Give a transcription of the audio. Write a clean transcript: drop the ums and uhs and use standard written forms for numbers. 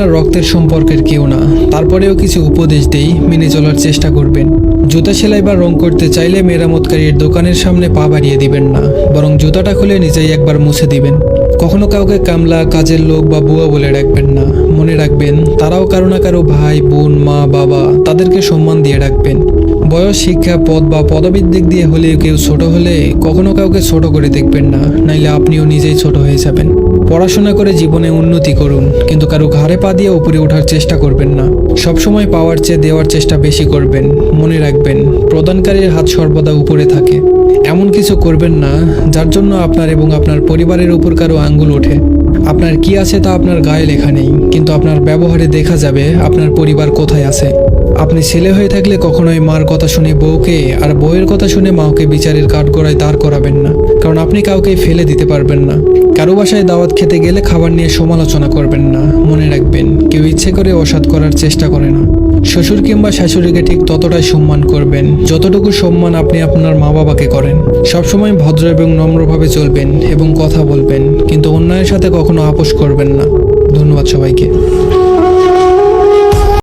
আপনার রক্তের সম্পর্কের কেউ না, তারপরেও কিছু উপদেশ দেই, মেনে চলার চেষ্টা করবেন। জুতা সেলাই বা রং করতে চাইলে মেরামতকারীর দোকানের সামনে পা বাড়িয়ে দিবেন না, বরং জুতাটা খুলে নিজেই একবার মুছে দিবেন। কখনো কাউকে কামলা, কাজের লোক বা বুয়া বলে ডাকবেন না। মনে রাখবেন, তারাও কারো না কারো ভাই, বোন, মা, বাবা, তাদেরকে সম্মান দিয়ে ডাকবেন। বয়স, শিক্ষা, পদ বা পদবীর দিক দিয়ে হলেও কেউ ছোট হলে কখনো কাউকে ছোট করে দেখবেন না, নাইলে আপনিও নিজেই ছোট হয়ে যাবেন। পড়াশোনা করে জীবনে উন্নতি করুন, কিন্তু কারো ঘাড়ে পা দিয়ে উপরে ওঠার চেষ্টা করবেন না। সবসময় পাওয়ার চেয়ে দেওয়ার চেষ্টা বেশি করবেন। মনে রাখবেন, প্রদানকারীর হাত সর্বদা উপরে থাকে। এমন কিছু করবেন না যার জন্য আপনার এবং আপনার পরিবারের উপর কারো আঙ্গুল ওঠে। আপনার কি আছে তা আপনার গায়ে লেখা নেই, কিন্তু আপনার ব্যবহারে দেখা যাবে আপনার পরিবার কোথায় আছে। আপনি ছেলে হয়ে থাকলে কখনোই মার কথা শুনে বউকে আর বউয়ের কথা শুনে মাকে বিচারের কাঠগড়ায় দাঁড় করাবেন না, কারণ আপনি কাউকে ফেলে দিতে পারবেন না। কারো বাসায় দাওয়াত খেতে গেলে খাবার নিয়ে সমালোচনা করবেন না। মনে রাখবেন, কেউ ইচ্ছে করে অসৎ করার চেষ্টা করে না। শ্বশুর কিংবা শাশুড়িকে ঠিক ততটাই সম্মান করবেন যতটুকু সম্মান আপনি আপনার মা বাবাকে করেন। সবসময় ভদ্র এবং নম্রভাবে চলবেন এবং কথা বলবেন, কিন্তু অন্যায়ের সাথে কখনো আপোষ করবেন না। ধন্যবাদ সবাইকে।